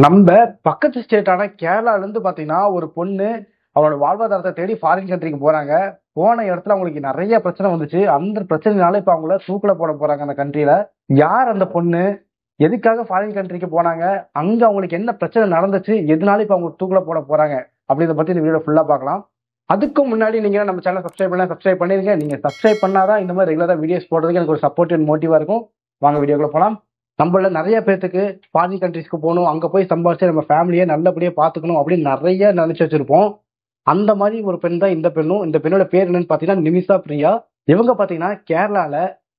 நம்ம பக்கத்து ஸ்டேட்டான கேரளால இருந்து பாத்தீங்கன்னா ஒரு பொண்ணு அவளோட வாழ்வாதாரத்தை தேடி ஃபாரின் கண்ட்ரிக்கு போறாங்க. போன இடத்துல அவங்களுக்கு நிறைய பிரச்சனை வந்துச்சு. அந்த பிரச்சனைனால இப்ப அவங்கள தூக்குல போட போறாங்க அந்த கண்ட்ரில. யார் அந்த பொண்ணு? எதுக்காக ஃபாரின் கண்ட்ரிக்கு போனாங்க? அங்க அவங்களுக்கு என்ன பிரச்சனை நடந்துச்சு? எதனால இப்ப அவங்க தூக்குல போட போறாங்க? அப்படின்றத பத்தி இந்த வீடியோ ஃபுல்லா பார்க்கலாம். அதுக்கு முன்னாடி நீங்க நம்ம சேனல் சப்ஸ்கிரைப் பண்ணிருங்க. நீங்க சப்ஸ்கிரைப் பண்ணாதான் இந்த மாதிரி ரெகுலரா வீடியோஸ் போடுறதுக்கு எனக்கு ஒரு சப்போர்ட்டிவ் மோட்டிவா இருக்கும். வாங்க வீடியோக்குள்ள போலாம். நம்மள நிறைய பேர்த்துக்கு ஃபாரின் கண்ட்ரிஸ்க்கு போகணும், அங்க போய் சம்பாதிச்சு நம்ம ஃபேமிலியை நல்லபடியா பாத்துக்கணும் அப்படின்னு நிறைய நினைச்சு வச்சிருப்போம். அந்த மாதிரி ஒரு பெண் தான் இந்த பெண்ணும். இந்த பெண்ணோட பேர் என்னன்னு பாத்தீங்கன்னா நிமிஷா பிரியா. இவங்க பாத்தீங்கன்னா கேரளால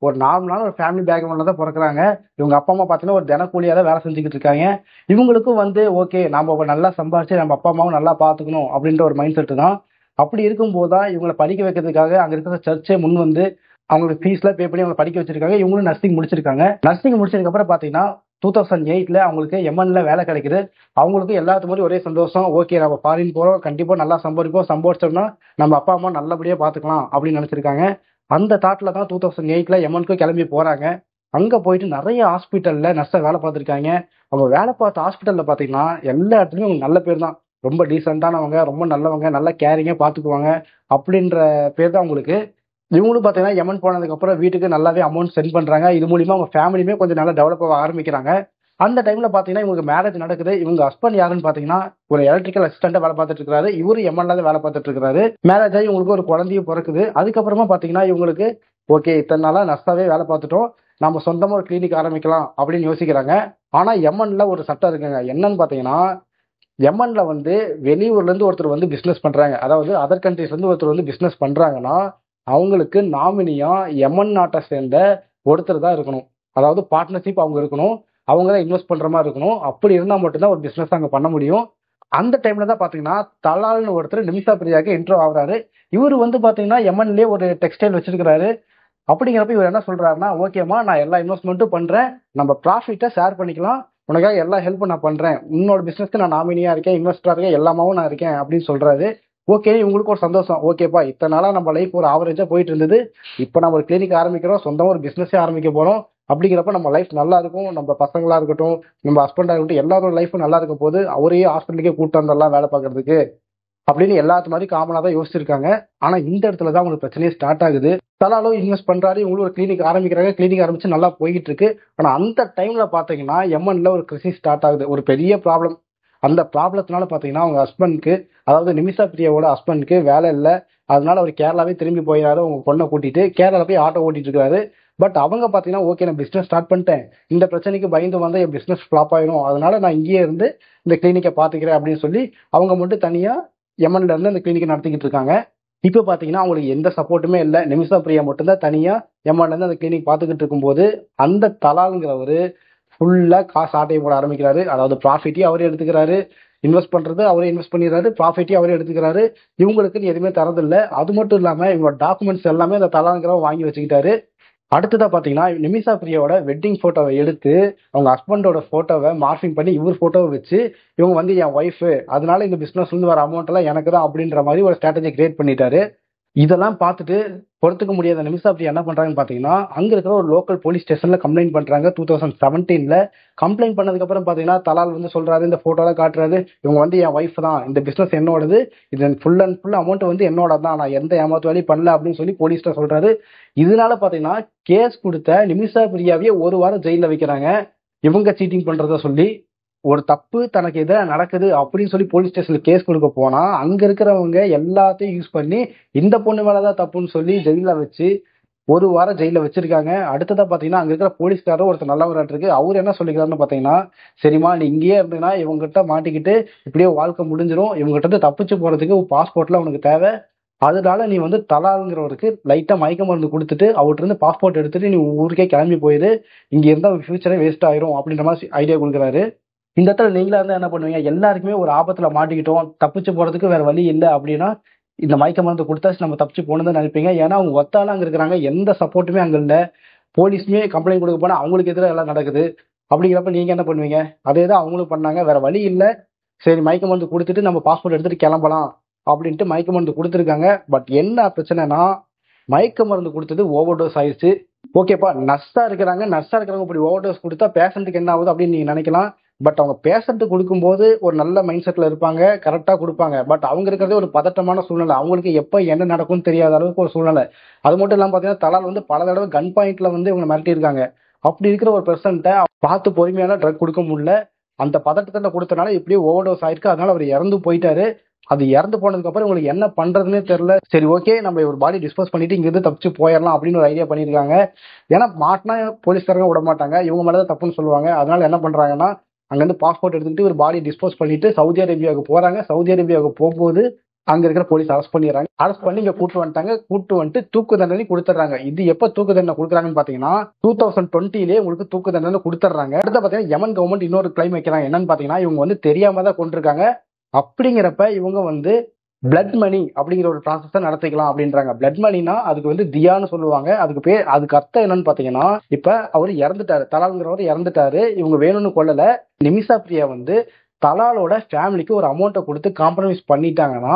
ஒரு நார்மலான ஒரு ஃபேமிலி பேக்ரவுண்ட்ல தான் பிறக்குறாங்க. இவங்க அப்பா அம்மா பாத்தீங்கன்னா ஒரு தினக்கூலியா தான் வேலை செஞ்சுக்கிட்டு இருக்காங்க. இவங்களுக்கும் ஓகே நம்ம நல்லா சம்பாதிச்சு நம்ம அப்பா அம்மாவும் நல்லா பாத்துக்கணும் அப்படின்ற ஒரு மைண்ட் செட் தான். அப்படி இருக்கும்போது தான் இவங்களை படிக்க வைக்கிறதுக்காக அங்க இருக்கிற சர்ச்சே முன் வந்து அவங்களுக்கு ஃபீஸ்லாம் பே பண்ணி அவங்க படிக்க வச்சிருக்காங்க. இவங்களும் நர்சிங் முடிச்சிருக்காங்க. நர்சிங் முடிச்சதுக்கு அப்புறம் பாத்தீங்கன்னா 2008ல அவங்களுக்கு எம்என்ல வேலை கிடைக்குது. அவங்களுக்கு எல்லாத்துக்கும் ஒரே சந்தோஷம். ஓகே நம்ம ஃபாரின் போறோம், கண்டிப்பா நல்லா சம்பாதிப்போம், சம்பாதிச்சோம்னா நம்ம அப்பா அம்மா நல்லபடியா பாத்துக்கலாம் அப்படின்னு நினைச்சிருக்காங்க. அந்த தாட்ல தான் 2008ல எம்என்க்கு கிளம்பி போறாங்க. அங்க போயிட்டு நிறைய ஹாஸ்பிட்டல்ல நர்ஸா வேலை பார்த்திருக்காங்க. அவங்க வேலை பார்த்த ஹாஸ்பிட்டல்ல பாத்தீங்கன்னா எல்லா இடத்துலயும் அவங்க நல்ல பேர் தான். ரொம்ப டீசென்டானவங்க, ரொம்ப நல்லவங்க, நல்லா கேரிங்கா பாத்துக்குவாங்க அப்படின்ற பேர் தான் அவங்களுக்கு. இவங்களும் பாத்தீங்கன்னா எமன் போனதுக்கு அப்புறம் வீட்டுக்கு நல்லாவே அமௌண்ட் சென்ட் பண்றாங்க. இது மூலியமா அவங்க ஃபேமிலியுமே கொஞ்சம் நல்லா டெவலப் ஆக ஆரம்பிக்கிறாங்க. அந்த டைம்ல பாத்தீங்கன்னா இவங்களுக்கு மேரேஜ் நடக்குது. இவங்க ஹஸ்பண்ட் யாருன்னு பாத்தீங்கன்னா ஒரு எலக்ட்ரிக்கல் அசிஸ்டண்டா வேலை பார்த்துட்டு இருக்காரு. இவரு எம்என்ல தான் வேலை பார்த்துட்டு இருக்காரு. மேரேஜ் ஆகி இவங்களுக்கு ஒரு குழந்தையும் பிறக்குது. அதுக்கப்புறமா பாத்தீங்கன்னா இவங்களுக்கு ஓகே இத்தனை நாளா நர்ஸாவே வேலை பார்த்துட்டோம், நம்ம சொந்தமா ஒரு கிளினிக் ஆரம்பிக்கலாம் அப்படின்னு யோசிக்கிறாங்க. ஆனா எம்என்ல ஒரு சட்டம் இருக்குங்க. என்னன்னு பாத்தீங்கன்னா எம்என்ல வெளியூர்ல இருந்து ஒருத்தர் பிசினஸ் பண்றாங்க, அதாவது அதர் கண்ட்ரிஸ்ல இருந்து ஒருத்தர் பிசினஸ் பண்றாங்கன்னா அவங்களுக்கு நாமினியா எமன் நாட்டை சேர்ந்த ஒருத்தர் தான் இருக்கணும். அதாவது பார்ட்னர்ஷிப் அவங்க இருக்கணும். அவங்க தான் இன்வெஸ்ட் பண்ற மாதிரி இருக்கணும். அப்படி இருந்தா மட்டும்தான் ஒரு பிசினஸ் அங்க பண்ண முடியும். அந்த டைம்ல தான் பாத்தீங்கன்னா தலால்னு ஒருத்தர் நிமிஷா பிரியாக்கு இன்ட்ரோ ஆகுறாரு. இவரு பாத்தீங்கன்னா எமன்லயே ஒரு டெக்ஸ்டைல் வச்சிருக்கிறாரு. அப்படிங்கிறப்ப இவர் என்ன சொல்றாருன்னா, ஓகேமா நான் எல்லா இன்வெஸ்ட்மெண்ட்டும் பண்றேன், நம்ம ப்ராஃபிட்டை ஷேர் பண்ணிக்கலாம், உனக்காக எல்லா ஹெல்ப்பும் நான் பண்றேன், உன்னோட பிசினஸ்க்கு நான் நாமினியா இருக்கேன், இன்வெஸ்டரா இருக்கேன், எல்லாமாவும் நான் இருக்கேன் அப்படின்னு சொல்றாரு. ஓகே இவங்களுக்கு ஒரு சந்தோஷம். ஓகேப்பா இத்தனை நாளா நம்ம லைஃப் ஒரு ஆவரேஜா போயிட்டு இருந்தது, இப்ப நம்ம ஒரு கிளினிக் ஆரம்பிக்கிறோம், சொந்தமா ஒரு பிசினஸே ஆரம்பிக்க போறோம். அப்படிங்கிறப்ப நம்ம லைஃப் நல்லா இருக்கும், நம்ம பசங்களா இருக்கட்டும், நம்ம ஹஸ்பண்டா இருக்கட்டும், எல்லாரோட லைஃபும் நல்லா இருக்கும் போது அவரையே ஹாஸ்பிட்டலுக்கே கூப்பிட்டு வந்தெல்லாம் வேலை பார்க்கறதுக்கு அப்படின்னு எல்லாத்து மாதிரி காமனா தான் யோசிச்சிருக்காங்க. ஆனா இந்த இடத்துல தான் உங்களுக்கு பிரச்சனையே ஸ்டார்ட் ஆகுது. தலாலும் இன்வெஸ்ட் பண்றாரு, இவங்களும் ஒரு கிளினிக் ஆரம்பிக்கிறாங்க. கிளினிக் ஆரம்பிச்சு நல்லா போய்கிட்டு இருக்கு. ஆனா அந்த டைம்ல பாத்தீங்கன்னா எம்என்ல ஒரு கிரிசிஸ் ஸ்டார்ட் ஆகுது, ஒரு பெரிய ப்ராப்ளம். அந்த ப்ராப்ளத்தினால பாத்தீங்கன்னா அவங்க ஹஸ்பண்ட்க்கு, அதாவது நிமிஷா பிரியாவோட ஹஸ்பண்ட்க்கு வேலை இல்லை. அதனால அவர் கேரளாவே திரும்பி போயிடாரு. அவங்க பொண்ணை கூட்டிட்டு கேரளா போய் ஆட்டோ ஓட்டிட்டு இருக்காரு. பட் அவங்க பாத்தீங்கன்னா ஓகே நான் பிசினஸ் ஸ்டார்ட் பண்ணிட்டேன், இந்த பிரச்சனைக்கு பயந்து வந்தா என் பிசினஸ் ஃபிளாப் ஆயிடும், அதனால நான் இங்கேயே இருந்து இந்த கிளினிக்கை பாத்துக்கிறேன் அப்படின்னு சொல்லி அவங்க மட்டும் தனியா எமன்ல இருந்து அந்த கிளினிக் நடத்திக்கிட்டு இருக்காங்க. இப்ப பாத்தீங்கன்னா அவங்களுக்கு எந்த சப்போர்ட்டுமே இல்லை. நிமிஷா பிரியா மட்டும்தான் தனியா எமன்ல இருந்து அந்த கிளினிக் பாத்துக்கிட்டு இருக்கும்போது அந்த தலால்ங்கிறவரு ஃபுல்லா காசு ஆட்டையை போட ஆரம்பிக்கிறாரு. அதாவது ப்ராஃபிட்டையும் அவரே எடுத்துக்கிறாரு, இன்வெஸ்ட் பண்றது அவரே இன்வெஸ்ட் பண்ணிடுறாரு, ப்ராஃபிட்டையும் அவரே எடுத்துக்கிறாரு. இவங்களுக்கு எதுவுமே தரதில்லை. அது மட்டும் இல்லாம இவங்களோட டாக்குமெண்ட்ஸ் எல்லாமே அந்த தலால்ங்கிறவங்க வாங்கி வச்சுக்கிட்டாரு. அடுத்ததா பாத்தீங்கன்னா நிமிஷா பிரியாவோட வெட்டிங் போட்டோவை எடுத்து அவங்க ஹஸ்பண்டோட போட்டோவை மார்பிங் பண்ணி இவர் போட்டோவை வச்சு இவங்க என் ஒய்ஃப், அதனால இந்த பிசினஸ்ல இருந்து வர அமௌண்ட் எல்லாம் எனக்கு தான் அப்படின்ற மாதிரி ஒரு ஸ்ட்ராட்டஜி கிரியேட் பண்ணிட்டாரு. இதெல்லாம் பார்த்துட்டு பொறுத்துக்க முடியாத நிமிஷா பிரியா என்ன பண்றாங்கன்னு பாத்தீங்கன்னா அங்க இருக்கிற ஒரு லோக்கல் போலீஸ் ஸ்டேஷன்ல கம்ப்ளைண்ட் பண்றாங்க 2017ல. கம்ப்ளைண்ட் பண்ணதுக்கு அப்புறம் பாத்தீங்கன்னா தலால் சொல்றாரு, இந்த போட்டோல காட்டுறாரு, இவங்க என் ஒய்ஃப் தான், இந்த பிசினஸ் என்னோடது, இது ஃபுல் அண்ட் ஃபுல் அமௌண்ட் என்னோட தான், நான் எந்த ஏமாத்து வேலையும் பண்ணல அப்படின்னு சொல்லி போலீஸ்ல சொல்றாரு. இதனால பாத்தீங்கன்னா கேஸ் கொடுத்த நிமிஷா பிரியாவையே ஒரு வாரம் ஜெயில வைக்கிறாங்க. இவங்க சீட்டிங் பண்றத சொல்லி ஒரு தப்பு தனக்கு எதிராக நடக்குது அப்படின்னு சொல்லி போலீஸ் ஸ்டேஷன்ல கேஸ் கொடுக்க போனா அங்க இருக்கிறவங்க எல்லாத்தையும் யூஸ் பண்ணி இந்த பொண்ணு மேலதான் தப்புன்னு சொல்லி ஜெயில வச்சு ஒரு வாரம் ஜெயில வச்சிருக்காங்க. அடுத்ததா பாத்தீங்கன்னா அங்க இருக்கிற போலீஸ்காரரும் ஒருத்தர் நல்லவராட்டு இருக்கு. அவர் என்ன சொல்லிக்கிறாருன்னு பாத்தீங்கன்னா, சரிம்மா நீ இங்கேயே இருந்தீங்கன்னா இவங்க கிட்ட மாட்டிக்கிட்டு இப்படியே வாழ்க்கை முடிஞ்சிடும், இவங்க கிட்ட தப்பிச்சு போறதுக்கு பாஸ்போர்ட்ல உனக்கு தேவை, அதனால நீ தலாங்கிறவருக்கு லைட்டா மயக்க மருந்து கொடுத்துட்டு அவர்கிட்ட இருந்து பாஸ்போர்ட் எடுத்துட்டு நீ ஊருக்கே கிளம்பி போயிரு, இங்க இருந்தா ஃபியூச்சரே வேஸ்ட் ஆயிரும் அப்படின்ற மாதிரி ஐடியா கொடுக்குறாரு. இந்த இடத்துல நீங்களா இருந்தா என்ன பண்ணுவீங்க? எல்லாருக்குமே ஒரு ஆபத்துல மாட்டிக்கிட்டோம், தப்பிச்சு போறதுக்கு வேற வழி இல்லை அப்படின்னா இந்த மயக்க மருந்து கொடுத்தாச்சு நம்ம தப்பிச்சு போனதுன்னு நினைப்பீங்க. ஏன்னா அவங்க ஒத்தாலும் அங்க இருக்கிறாங்க, எந்த சப்போர்ட்டுமே அங்க இல்ல. போலீஸ்மே கம்ப்ளைண்ட் கொடுக்க போனா அவங்களுக்கு எதிராக எல்லாம் நடக்குது. அப்படிங்கிறப்ப நீங்க என்ன பண்ணுவீங்க? அதே தான் அவங்களும் பண்ணாங்க, வேற வழி இல்ல, சரி மயக்க மருந்து கொடுத்துட்டு நம்ம பாஸ்போர்ட் எடுத்துட்டு கிளம்பலாம் அப்படின்ட்டு மயக்க மருந்து கொடுத்துருக்காங்க. பட் என்ன பிரச்சனைனா மயக்க மருந்து கொடுத்தது ஓவர் டோஸ் ஆயிடுச்சு. ஓகேப்பா நர்ஸா இருக்கிறவங்க இப்படி ஓவர் டோஸ் கொடுத்தா பேஷண்ட்டுக்கு என்ன ஆகுது அப்படின்னு நீங்க நினைக்கலாம். பட் அவங்க பேஷண்ட் கொடுக்கும்போது ஒரு நல்ல மைண்ட் செட்ல இருப்பாங்க, கரெக்டா கொடுப்பாங்க. பட் அவங்க இருக்கிறதே ஒரு பதட்டமான சூழ்நிலை. அவங்களுக்கு எப்ப என்ன நடக்கும்னு தெரியாத அளவுக்கு ஒரு சூழ்நிலை. அது மட்டும் இல்லாம பாத்தீங்கன்னா தலால் வந்து பல தடவை கன் பாயிண்ட்ல வந்து இவங்க மிரட்டியிருக்காங்க. அப்படி இருக்கிற ஒரு பெர்சன்ட்ட பார்த்து பொறுமையான ட்ரக் கொடுக்க முடியல. அந்த பதட்டத்துல கொடுத்தனால இப்படியே ஓவர்டோஸ் ஆயிருக்கு. அதனால அவர் இறந்து போயிட்டாரு. அது இறந்து போனதுக்கு அப்புறம் உங்களுக்கு என்ன பண்றதுன்னே தெரியல. சரி, ஓகே, நம்ம ஒரு பாடி டிஸ்போஸ் பண்ணிட்டு இங்க இருந்து தப்பிச்சு போயிடலாம் அப்படின்னு ஒரு ஐடியா பண்ணிருக்காங்க. ஏன்னா மாட்டினா போலீஸ்காரங்க விட மாட்டாங்க, இவங்க மேலதான் தப்புன்னு சொல்லுவாங்க. அதனால என்ன பண்றாங்கன்னா அங்க இருந்து பாஸ்போர்ட் எடுத்துக்கிட்டு ஒரு பாடி டிஸ்போஸ் பண்ணிட்டு சவுதி அரேபியாவுக்கு போறாங்க. சவுதி அரேபியாவுக்கு போகும்போது அங்க இருக்கிற போலீஸ் அரெஸ்ட் பண்ணிடுறாங்க. அரெஸ்ட் பண்ணி இங்க கூட்டு வந்துட்டாங்க. கூட்டு வந்துட்டு தூக்கு தண்டனை கொடுத்துறாங்க. இது எப்ப தூக்கு தண்டனை கொடுக்குறாங்கன்னு பாத்தீங்கன்னா 2020 உங்களுக்கு தூக்கு தண்டனை கொடுத்துறாங்க. அடுத்த பாத்தீங்கன்னா யமன் கவர்மெண்ட் இன்னொரு கிளைம் வைக்கிறாங்க. என்னன்னு பாத்தீங்கன்னா இவங்க வந்து தெரியாம தான் கொண்டிருக்காங்க. அப்படிங்கிறப்ப இவங்க வந்து பிளட் மணி அப்படிங்கிற ஒரு ப்ராசஸ் நடத்திக்கலாம் அப்படின்றாங்க. பிளட் மணினா அதுக்கு வந்து தியான்னு சொல்லுவாங்க. அதுக்கு அர்த்தம் என்னன்னு பாத்தீங்கன்னா, இப்ப அவர் இறந்துட்டாரு, தலால்ங்கிறவர் இறந்துட்டாரு. இவங்க வேணும்னு கொல்லல. நிமிஷா பிரியா வந்து தலாலோட ஃபேமிலிக்கு ஒரு அமௌண்ட்டை கொடுத்து காம்ப்ரமைஸ் பண்ணிட்டாங்கன்னா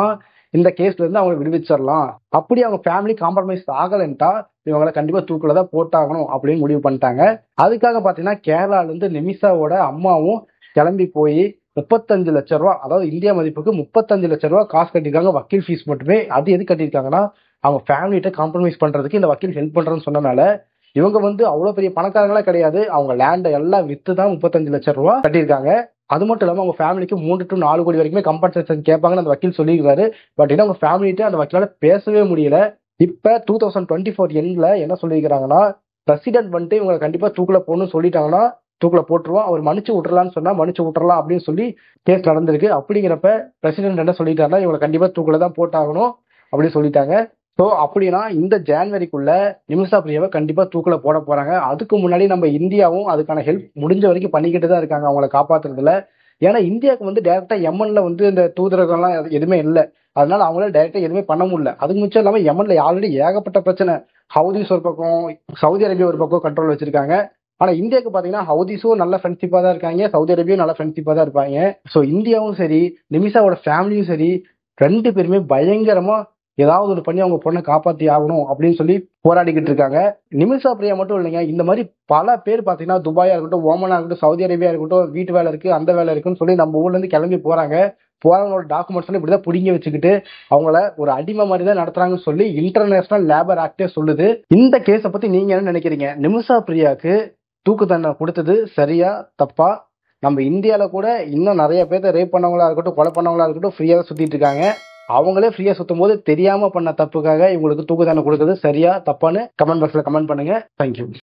இந்த கேஸ்ல இருந்து அவங்க விடுவிச்சிடலாம். அப்படி அவங்க ஃபேமிலி காம்ப்ரமைஸ் ஆகலன்ட்டா இவங்களை கண்டிப்பா தூக்குல தான் போட்டாகணும் அப்படின்னு முடிவு பண்ணிட்டாங்க. அதுக்காக பாத்தீங்கன்னா கேரளால இருந்து நிமிஷாவோட அம்மாவும் கிளம்பி போய் 35 லட்சம் ரூபாய், அதாவது இந்தியா மதிப்புக்கு 35 லட்சம் ரூபாய் காசு கட்டிருக்காங்க, வக்கீல் ஃபீஸ் மட்டுமே. அது எது கட்டியிருக்காங்கன்னா அவங்க ஃபேமிலிட்ட காம்ப்ரமைஸ் பண்றதுக்கு இந்த வக்கீல் ஹெல்ப் பண்றேன்னு சொன்னனால இவங்க வந்து அவ்வளவு பெரிய பணக்காரங்களா கிடையாது. அவங்க லேண்டை எல்லாம் வித்து தான் 35 லட்சம் ரூபாய் கட்டியிருக்காங்க. அது மட்டும் இல்லாம அவங்க ஃபேமிலிக்கு 3 to 4 கோடி வரைக்குமே கம்பன்சேஷன் கேட்பாங்கன்னு அந்த வக்கீல் சொல்லியிருக்காரு. பட் ஏன்னா அவங்க ஃபேமிலிட்ட அந்த வக்கீலால பேசவே முடியல. இப்ப 2024 எண்ட்ல என்ன சொல்லியிருக்காங்கன்னா, பிரசிடென்ட் வந்துட்டு இவங்க கண்டிப்பா தூக்குல போகணும்னு சொல்லிட்டாங்கன்னா தூக்குல போட்டுருவோம், அவர் மன்னிச்சு விட்டுறலாம்னு சொன்னா மன்னிச்சு விட்டுறலாம் அப்படின்னு சொல்லி கேஸ் நடந்திருக்கு. அப்படிங்கிறப்ப பிரசிடென்ட் என்ன சொல்லிட்டாருன்னா இவங்களை கண்டிப்பா தூக்குல தான் போட்டாகணும் அப்படின்னு சொல்லிட்டாங்க. ஸோ அப்படின்னா இந்த ஜான்வரிக்குள்ள நிமிஷா பிரியாவை கண்டிப்பா தூக்குல போட போறாங்க. அதுக்கு முன்னாடி நம்ம இந்தியாவும் அதுக்கான ஹெல்ப் முடிஞ்ச வரைக்கும் பண்ணிக்கிட்டு தான் இருக்காங்க அவங்களை காப்பாத்துறதுல. ஏன்னா இந்தியாவுக்கு வந்து டைரக்டா யமன்ல வந்து இந்த தூதரகம்லாம் எதுவுமே இல்லை. அதனால அவங்களால டைரக்டா எதுவுமே பண்ண முடியல. அதுக்கு மிச்சம் இல்லாம யமன்ல ஆல்ரெடி ஏகப்பட்ட பிரச்சனை. ஹவுதிஸ் ஒரு பக்கம், சவுதி அரேபியா ஒரு பக்கம் கண்ட்ரோல் வச்சிருக்காங்க. ஆனா இந்தியாவுக்கு பாத்தீங்கன்னா ஹவுதிஸும் நல்ல ஃப்ரெண்ட்ஷிப்பா தான் இருக்காங்க, சவுதி அரேபியாவும் நல்ல ஃப்ரெண்ட்ஷிப்பா தான் இருப்பாங்க. ஸோ இந்தியாவும் சரி, நிமிஷாவோட ஃபேமிலியும் சரி, 2 பேருமே பயங்கரமா ஏதாவது ஒரு பண்ணி அவங்க பொண்ணை காப்பாத்தி ஆகணும் அப்படின்னு சொல்லி போராடிக்கிட்டு இருக்காங்க. நிமிஷா பிரியா மட்டும் இல்லைங்க, இந்த மாதிரி பல பேர் பாத்தீங்கன்னா துபாயா இருக்கட்டும், ஓமனா இருக்கட்டும், சவுதி அரேபியா இருக்கட்டும், வீட்டு வேலை இருக்கு, அந்த வேலை இருக்குன்னு சொல்லி நம்ம ஊர்ல இருந்து கிளம்பி போறாங்க. போறவங்களோட டாக்குமெண்ட்ஸ் இப்படிதான் புடிங்கி வச்சுக்கிட்டு அவங்கள ஒரு அடிமை மாதிரி தான் நடத்துறாங்கன்னு சொல்லி இன்டர்நேஷனல் லேபர் ஆக்டே சொல்லுது. இந்த கேஸை பத்தி நீங்க என்ன நினைக்கிறீங்க? நிமிஷா பிரியாக்கு தூக்கு தண்டனை கொடுத்தது சரியா தப்பா? நம்ம இந்தியால கூட இன்னும் நிறைய பேர்த்த ரேப் பண்ணவங்களா இருக்கட்டும், கொலை பண்ணவங்களா இருக்கட்டும் ஃப்ரீயா தான் சுத்திட்டு இருக்காங்க. அவங்களே ஃப்ரீயா சுத்தும் போது தெரியாம பண்ண தப்புக்காக இவங்களுக்கு தூக்கு தண்டனை கொடுத்தது சரியா தப்பான்னு கமெண்ட் பாக்ஸ்ல கமெண்ட் பண்ணுங்க. தேங்க்யூ.